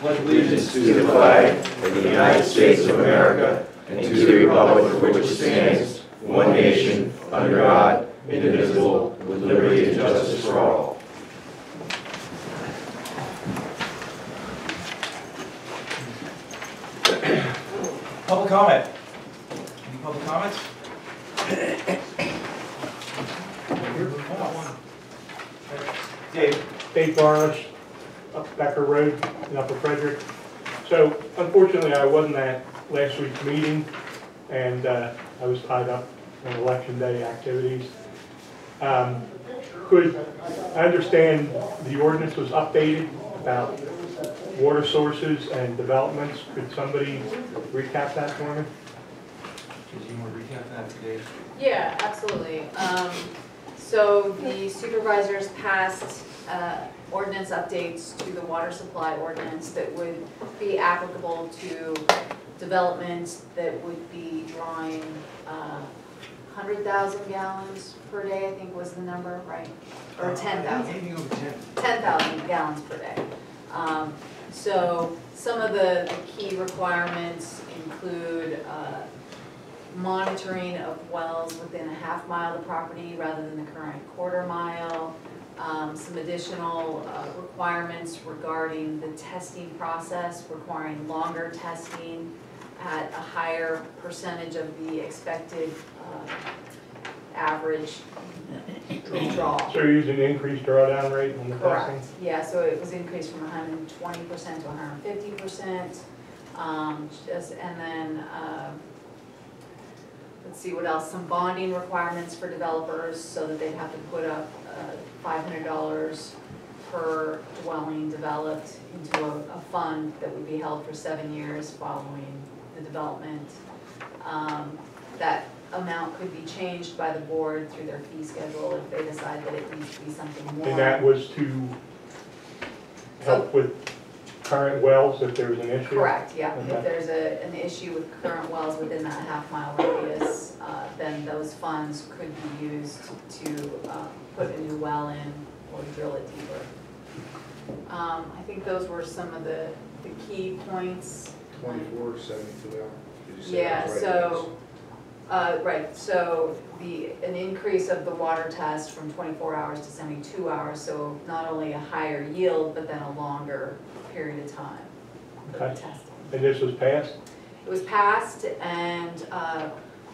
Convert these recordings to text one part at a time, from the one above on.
pledge allegiance to the flag of the United States of America and to the republic for which it stands, one nation, under God, indivisible, with liberty and justice for all. Public comment. Any public comments? Dave Varnish, up Becker Road in Upper Frederick. So unfortunately I wasn't at last week's meeting and I was tied up in election day activities. I understand the ordinance was updated about water sources and developments. Could somebody recap that for me? Did you want to recap that today? Yeah, absolutely. So the supervisors passed ordinance updates to the water supply ordinance that would be applicable to developments that would be drawing 100,000 gallons per day, I think was the number, right? Or 10,000. Anything over 10. 10,000 gallons per day. So some of the key requirements include monitoring of wells within a half mile of the property rather than the current quarter mile. Some additional requirements regarding the testing process, requiring longer testing at a higher percentage of the expected average draw. So you're using an increased drawdown rate on the Correct. testing? Yeah, so it was increased from 120% to 150%. And then, let's see what else, some bonding requirements for developers so that they'd have to put up $500 per dwelling developed into a fund that would be held for 7 years following the development. That amount could be changed by the board through their fee schedule if they decide that it needs to be something more. And that was to help with current wells if there was an issue? Correct, yeah. Okay. If there's an issue with current wells within that half-mile radius, then those funds could be used to put a new well in or drill it deeper. I think those were some of the key points. 24 to 72 hours. Yeah, so, right, so an increase of the water test from 24 hours to 72 hours, so not only a higher yield, but then a longer period of time for the testing. And this was passed? It was passed, and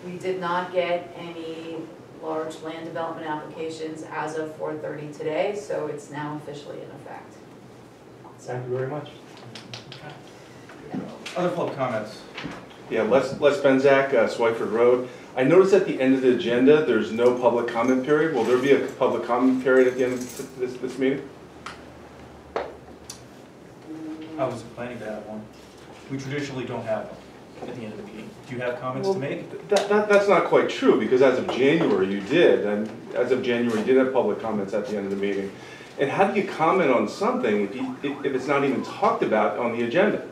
we did not get any large land development applications as of 4:30 today, so it's now officially in effect. Thank you very much. Other public comments? Yeah, Les Benzak, Swyford Road. I noticed at the end of the agenda, there's no public comment period. Will there be a public comment period at the end of this meeting? I was planning to have one. We traditionally don't have one at the end of the meeting. Do you have comments to make? That's not quite true, because as of January you did, and as of January you did have public comments at the end of the meeting. And how do you comment on something if it's not even talked about on the agenda?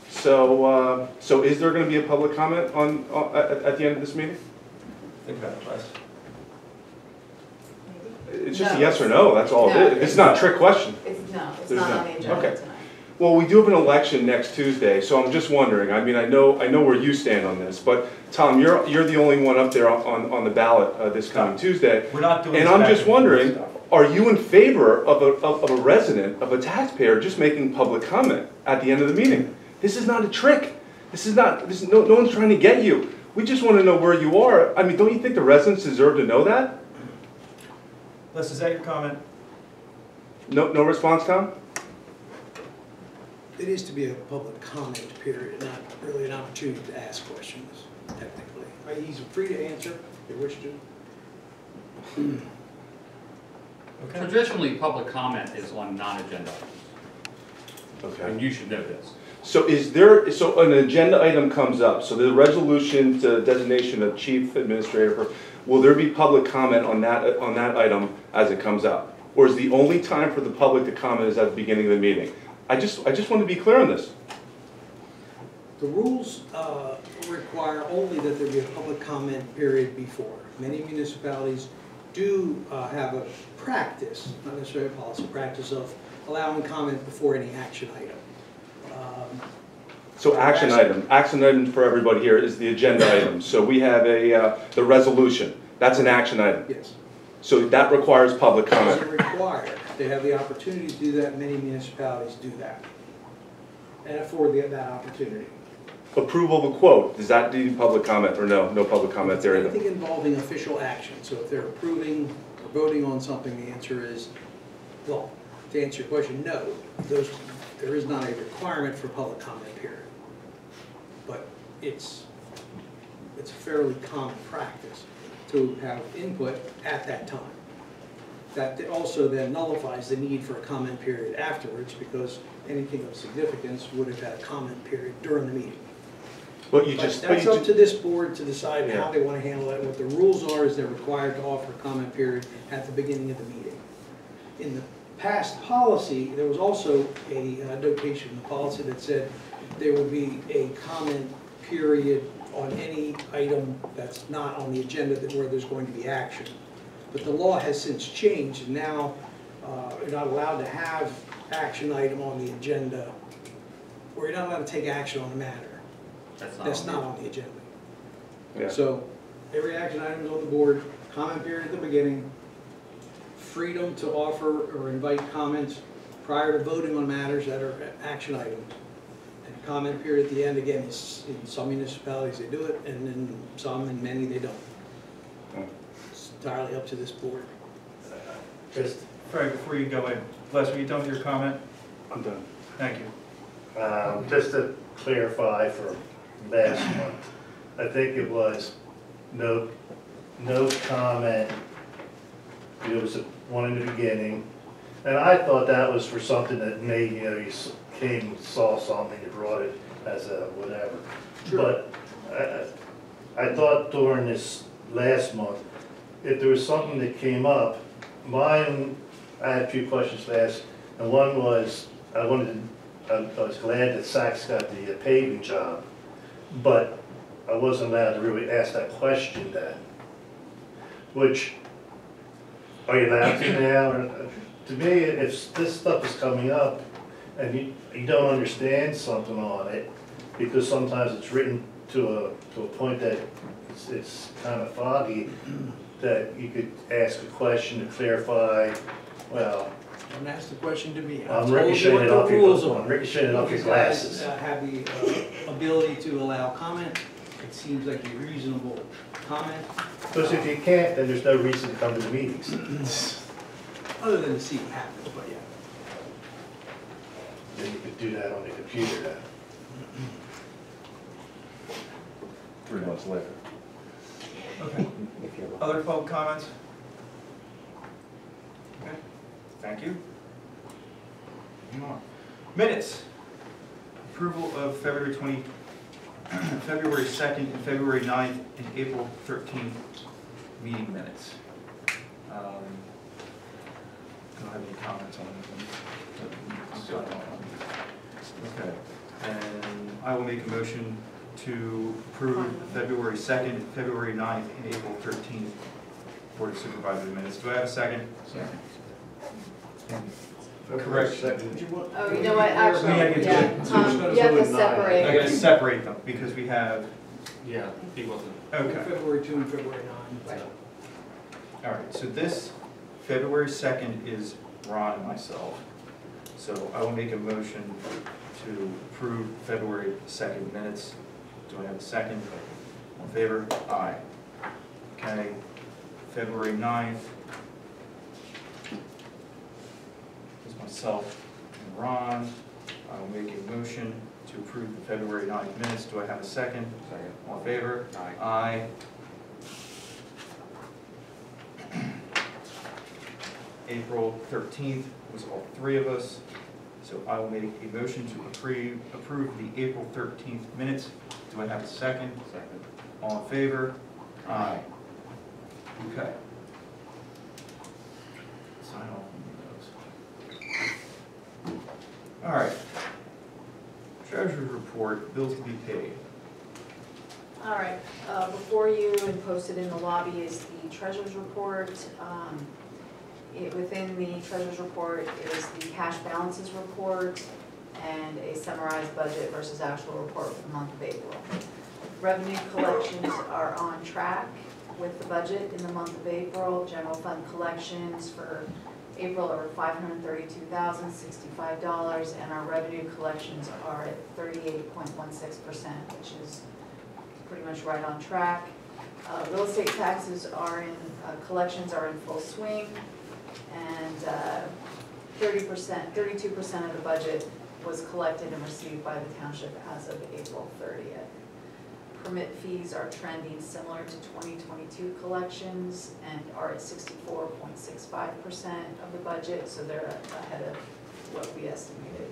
So, so is there going to be a public comment at the end of this meeting? Think about it, Les. It's just a yes or no, that's all it is. It's not a trick question. It's not on the agenda Okay. tonight. Well, we do have an election next Tuesday, so I'm just wondering, I mean, I know where you stand on this, but Tom, you're the only one up there on the ballot this coming Tuesday. We're not doing and I'm just wondering, are you in favor of a resident, of a taxpayer, just making public comment at the end of the meeting? This is not a trick. No one's trying to get you. We just want to know where you are. I mean, don't you think the residents deserve to know that? Les, is that your comment? No response, Tom? It is to be a public comment period, not really an opportunity to ask questions, technically. He's free to answer if you wish to. Okay. Traditionally, public comment is on non-agenda items. Okay. And you should know this. So so an agenda item comes up, so the resolution to designation of chief administrator, will there be public comment on that item as it comes up? Or is the only time for the public to comment is at the beginning of the meeting? I just want to be clear on this. The rules require only that there be a public comment period before. Many municipalities do have a practice, not necessarily a policy, practice of allowing comment before any action item. So action item for everybody here is the agenda item. So we have the resolution, that's an action item. Yes. So that requires public Does it comment. require? They have the opportunity to do that, many municipalities do that. And afford that opportunity. Approval of a quote, does that need public comment or no? No public comment there either? Anything involving official action, so if they're approving or voting on something, the answer is, well, to answer your question, no. There is not a requirement for public comment period. But it's a fairly common practice to have input at that time. That also then nullifies the need for a comment period afterwards, because anything of significance would have had a comment period during the meeting. But you But just, that's up to this board to decide how Yeah. they want to handle it. What the rules are is they're required to offer a comment period at the beginning of the meeting. In the past policy, there was also a notation in the policy that said there would be a comment period on any item that's not on the agenda where there's going to be action. But the law has since changed, and now you're not allowed to have action item on the agenda, or you're not allowed to take action on a matter that's not on the agenda. yeah. So every action item is on the board, comment period at the beginning, freedom to offer or invite comments prior to voting on matters that are action items. And comment period at the end, again, is in some municipalities they do it, and in some, and many, they don't. It's entirely up to this board. Just, Frank, before you go in, Les, were you done with your comment? I'm done. Thank you. just to clarify for last month, I think it was no comment. There was one in the beginning, and I thought that was for something that maybe, you came, saw something, you brought it as a whatever. Sure. But I thought during this last month, if there was something that came up, I had a few questions to ask, and one was, I was glad that Saks got the paving job, but I wasn't allowed to really ask that question then. Which, are you allowed to now? To me, if this stuff is coming up and you don't understand something on it, because sometimes it's written to a point that it's kind of foggy, that you could ask a question to clarify, well, Don't ask the question to me. I'm ricocheting it off Rules your glasses. Have the ability to allow comment. It seems like a reasonable comment. Because if you can't, then there's no reason to come to the meetings. Other than to see what happens, but yeah. Then you could do that on the computer then. 3 months later. Okay. Other public comments? Okay, thank you. Moving on. Minutes. Approval of February 2nd and February 9th and April 13th meeting minutes. Don't have any comments on them. Okay, and I will make a motion to approve February 2nd, February 9th, and April 13th Board of Supervisors minutes. Do I have a second? Second. Correct. Oh, you know what, actually, Yeah, I can do yeah, it. you have to I'm separate. gonna separate them because we have, Yeah, he wasn't. okay. February 2 and February 9. Right. All right, so this February 2nd is Ron and myself. So I will make a motion to approve February 2nd minutes. Do I have a second? All in favor? Aye. Okay, February 9th is myself and Ron. I will make a motion to approve the February 9th minutes. Do I have a second? Second. All in favor? Aye. Aye. April 13th was all three of us, so I will make a motion to approve the April 13th minutes. Do I have a second? Second. All in favor? Aye. Okay. Sign off on those. All right. Treasurer's report, bills to be paid. All right, before you and posted in the lobby is the treasurer's report. Within the treasurer's report is the cash balances report and a summarized budget versus actual report for the month of April. Revenue collections are on track with the budget in the month of April. General fund collections for April are $532,065, and our revenue collections are at 38.16%, which is pretty much right on track. Real estate taxes are in, collections are in full swing, and 32% of the budget was collected and received by the township as of April 30th. Permit fees are trending similar to 2022 collections and are at 64.65% of the budget, so they're ahead of what we estimated.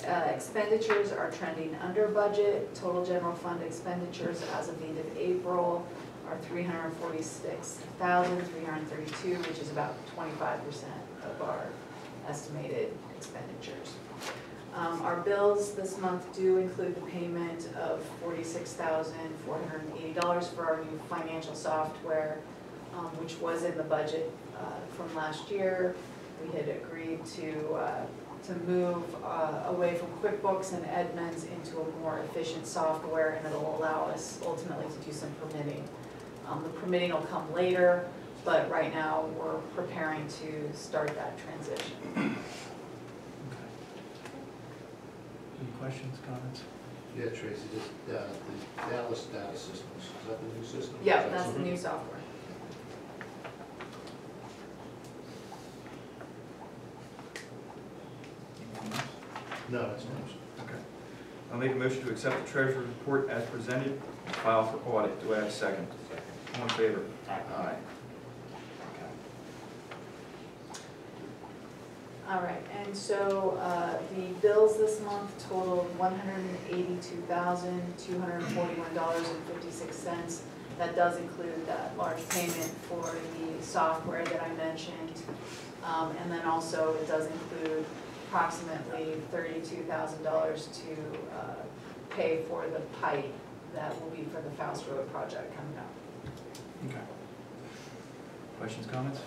Expenditures are trending under budget. Total general fund expenditures as of the end of April are $346,332, which is about 25% of our estimated expenditures. Our bills this month do include the payment of $46,480 for our new financial software, which was in the budget from last year. We had agreed to move away from QuickBooks and Edmunds into a more efficient software, and it'll allow us ultimately to do some permitting. The permitting will come later, but right now we're preparing to start that transition. Any questions, comments? Yeah, Tracy, just, the Dallas data systems, is that the new system? Yeah, that's the new software. Anything else? No, that's not. Okay. I'll make a motion to accept the treasurer's report as presented and file for audit. Do I have a second? All in favor? Aye. Aye. Okay. All right, and so the bills this month totaled $182,241.56. That does include that large payment for the software that I mentioned. And then also it does include approximately $32,000 to pay for the pipe that will be for the Faust Road project coming up. Okay. Questions, comments?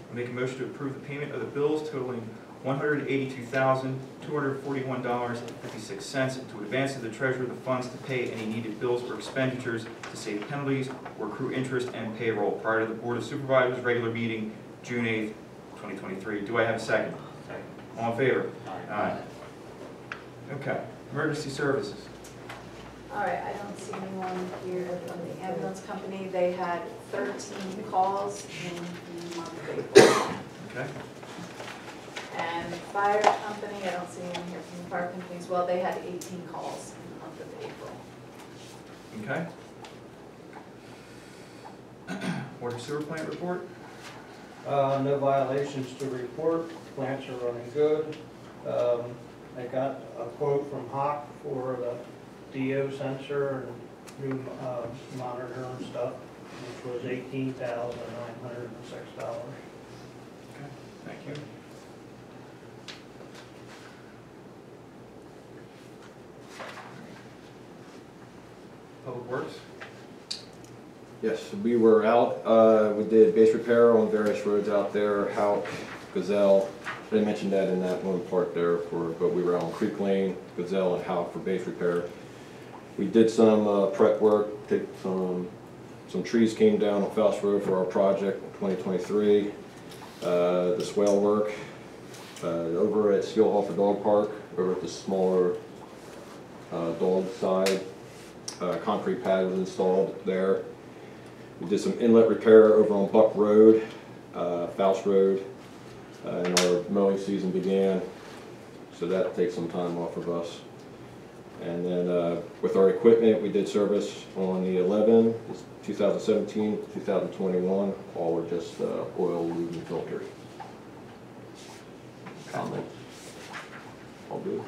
I'll make a motion to approve the payment of the bills totaling $182,241.56 and to advance to the treasurer the funds to pay any needed bills or expenditures to save penalties or accrue interest and payroll prior to the Board of Supervisors' regular meeting, June 8th, 2023. Do I have a second? Second. All in favor? Aye. Okay. Emergency services. All right, I don't see anyone here from the ambulance company. They had 13 calls in the month of April. Okay. And fire company, I don't see anyone here from the fire company as well. They had 18 calls in the month of April. Okay. Water sewer plant report. No violations to report, plants are running good. I got a quote from Hawk for the DO sensor and new monitor and stuff, which was $18,906. Okay. Thank you. Public Works. Yes, we were out, we did base repair on various roads out there, Houck, Gazelle. I didn't mention that in that one part there, but we were out on Creek Lane, Gazelle, and Houck for base repair. We did some prep work, some trees came down on Faust Road for our project in 2023. The swale work over at Steelhofer Dog Park, over at the smaller dog side. Concrete pad was installed there. We did some inlet repair over on Buck Road, Faust Road, and our mowing season began, so that takes some time off of us. And then with our equipment, we did service on the 11, 2017, 2021, all were just oil, lube, and filters. Comment? All good.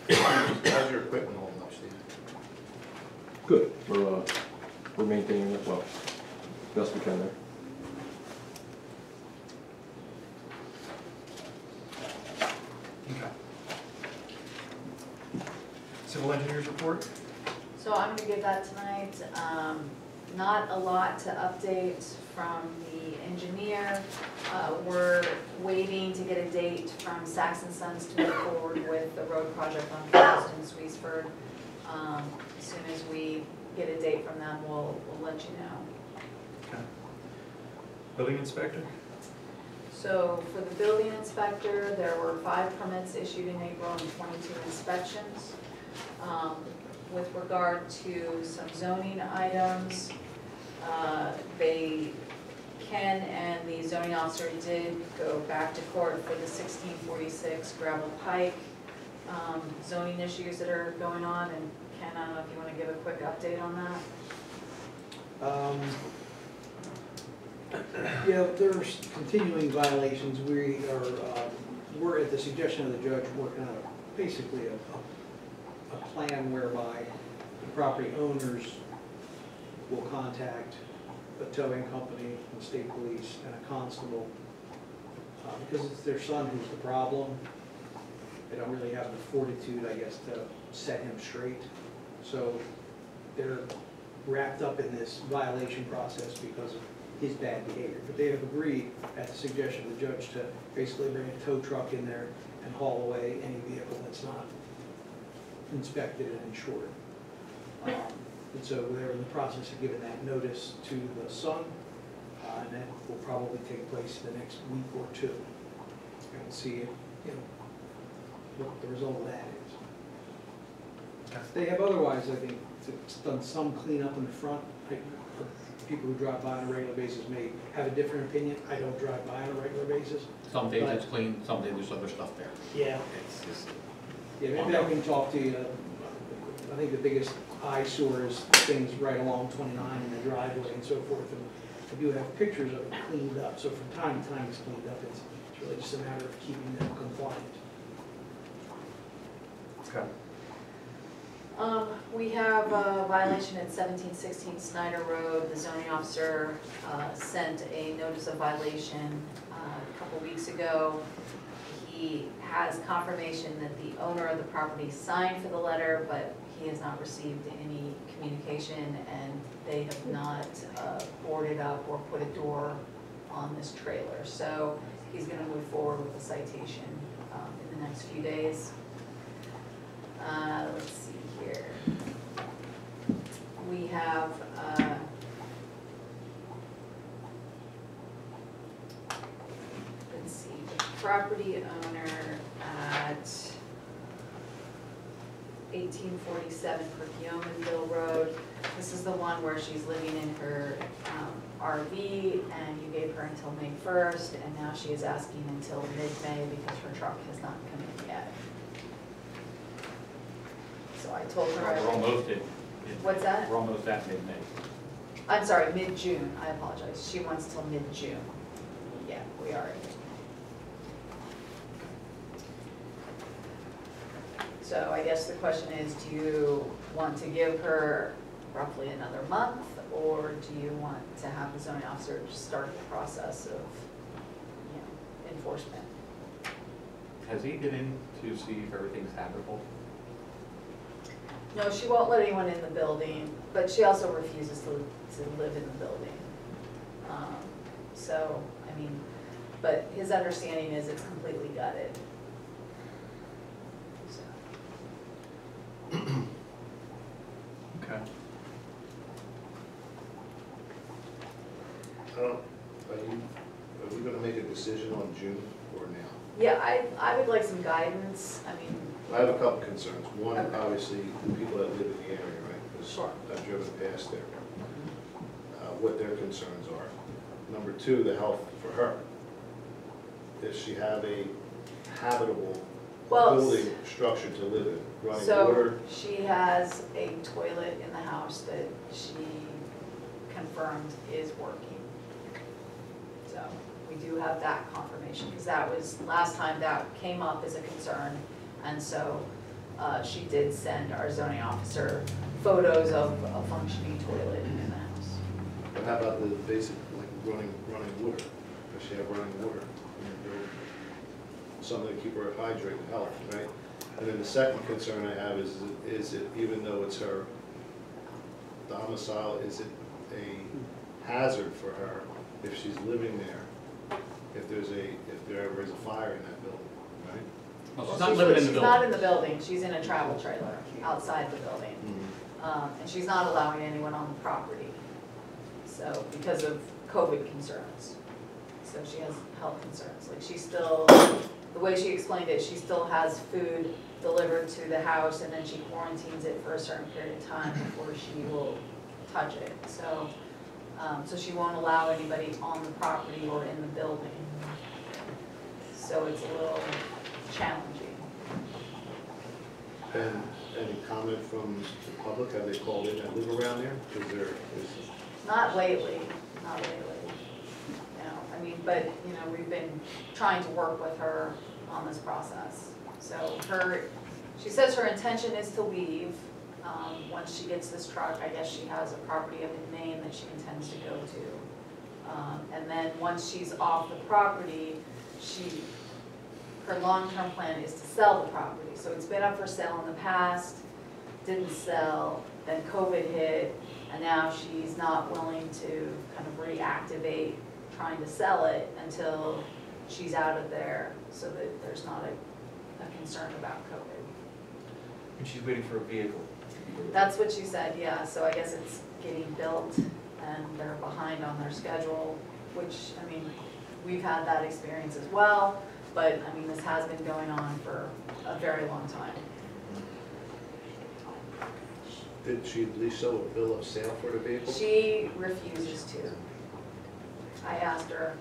How's your equipment holding up, Steve? Good. We're maintaining it well, best we can there. Okay. report? So I'm gonna give that tonight. Not a lot to update from the engineer. We're waiting to get a date from Sachs & Sons to move forward with the road project on Forest and Sweetsford. As soon as we get a date from them, we'll let you know. Okay. Building inspector? So for the building inspector, there were 5 permits issued in April and 22 inspections. With regard to some zoning items, Ken and the zoning officer did go back to court for the 1646 gravel pike zoning issues that are going on, and Ken, I don't know if you want to give a quick update on that? Yeah, there's continuing violations. We're at the suggestion of the judge working on basically a plan whereby the property owners will contact a towing company, the state police, and a constable. Because it's their son who's the problem. They don't really have the fortitude, I guess, to set him straight. So they're wrapped up in this violation process because of his bad behavior. But they have agreed, at the suggestion of the judge, to basically bring a tow truck in there and haul away any vehicle that's not inspected and insured. And so they're in the process of giving that notice to the son, and that will probably take place in the next week or two. And we'll see, what the result of that is. They have otherwise, I think, done some cleanup in the front. People who drive by on a regular basis may have a different opinion. I don't drive by on a regular basis. Some days it's clean, some days there's other stuff there. Yeah. It's just, Yeah, maybe I can talk to you. I think the biggest eyesore is things right along 29 in the driveway and so forth. And I do have pictures of it cleaned up. So from time to time it's cleaned up. It's really just a matter of keeping them compliant. Okay. We have a violation at 1716 Snyder Road. The zoning officer sent a notice of violation a couple weeks ago. He has confirmation that the owner of the property signed for the letter, but he has not received any communication, and they have not boarded up or put a door on this trailer. So he's going to move forward with the citation in the next few days. Let's see here. We have let's see, the property owner at 1847 Perkiomenville Road. This is the one where she's living in her RV, and you gave her until May 1st, and now she is asking until mid-May because her truck has not come in yet. So I told her. we're almost What's that? We're almost at mid-May. I'm sorry, mid-June, I apologize. She wants till mid-June. Yeah, we are. So I guess the question is, do you want to give her roughly another month, or do you want to have the zoning officer start the process of, enforcement? Has he been in to see if everything's habitable? No, she won't let anyone in the building, but she also refuses to live in the building. So, I mean, but his understanding is it's completely gutted. So. Okay. Are we gonna make a decision on June or now? Yeah, I would like some guidance. I mean, I have a couple concerns. One, Okay. obviously, the people that live in the area, right? 'Cause Sure. I've driven past there. What their concerns are. Number two, the health for her. Does she have a habitable Well, building structure to live in? Running so water? she has a toilet in the house that she confirmed is working. So we do have that confirmation, because that was, last time that came up as a concern. And so she did send our zoning officer photos of a functioning toilet in the house. But how about the basic, like running water? Does she have running water in her building? Something to keep her hydrated, health, right? And then the second concern I have is it, even though it's her domicile, is it a hazard for her if she's living there, if there ever is a fire in that building, right? Well, Well, she's not living in the She's not building. in the building, she's in a travel trailer outside the building. And she's not allowing anyone on the property, so, because of COVID concerns. So she has health concerns, like she still, the way she explained it, she still has food delivered to the house and then she quarantines it for a certain period of time before she will touch it. So, so she won't allow anybody on the property or in the building. So it's a little challenging. And any comment from the public, have they called in that live around there? Is Not lately, not lately. No, I mean, but, you know, we've been trying to work with her on this process. So she says her intention is to leave, once she gets this truck. I guess she has a property up in Maine that she intends to go to. And then once she's off the property, her long-term plan is to sell the property. So it's been up for sale in the past, didn't sell, then COVID hit, and now she's not willing to kind of reactivate trying to sell it until she's out of there so that there's not a concern about COVID. And she's waiting for a vehicle. That's what she said, yeah, so I guess it's getting built and they're behind on their schedule, which, I mean, we've had that experience as well, but, I mean, this has been going on for a very long time. did she at least show a bill of sale for the vehicle? She refuses to. I asked her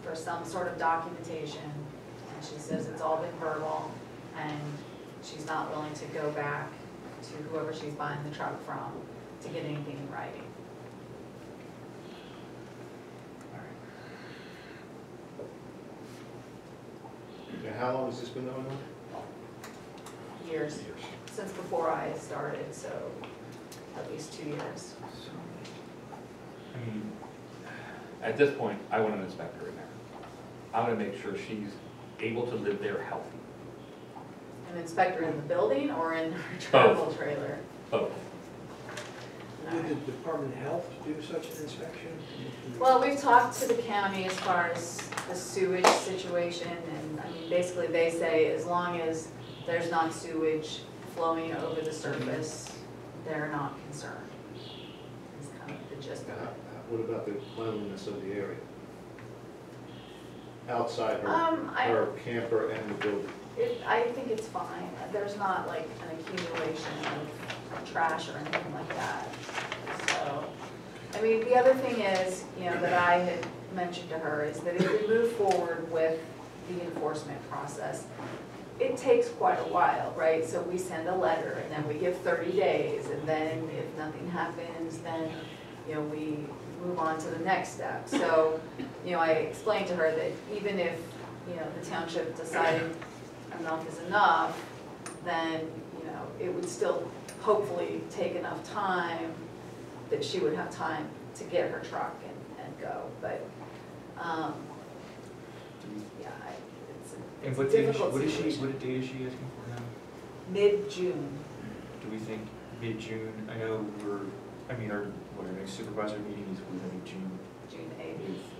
for some sort of documentation, and she says it's all been verbal, and she's not willing to go back to whoever she's buying the truck from to get anything in writing. And how long has this been going on? Years, since before I started, so at least 2 years. I mean, at this point, I want an inspector in there. I want to make sure she's able to live there healthy. An inspector in the building or in her travel trailer? Both. Would the Department of Health do such an inspection? Well, we've talked to the county as far as the sewage situation, and I mean, basically they say as long as there's not sewage flowing over the surface, they're not concerned. It's kind of the gist of it. What about the cleanliness of the area? Outside her, I- her camper and the building? I think it's fine. There's not like an accumulation of trash or anything like that. So, I mean, the other thing is, you know, that I had mentioned to her is that if we move forward with the enforcement process, it takes quite a while, right? So we send a letter and then we give 30 days, and then if nothing happens, then, you know, we move on to the next step. So, you know, I explained to her that even if, you know, the township decided enough is enough, then, you know, it would still hopefully take enough time that she would have time to get her truck and go. But, yeah, it's a difficult situation. What date is she asking for now? Mid-June. Do we think mid-June? I know our next supervisor meeting is going to be June June 8th. 8th.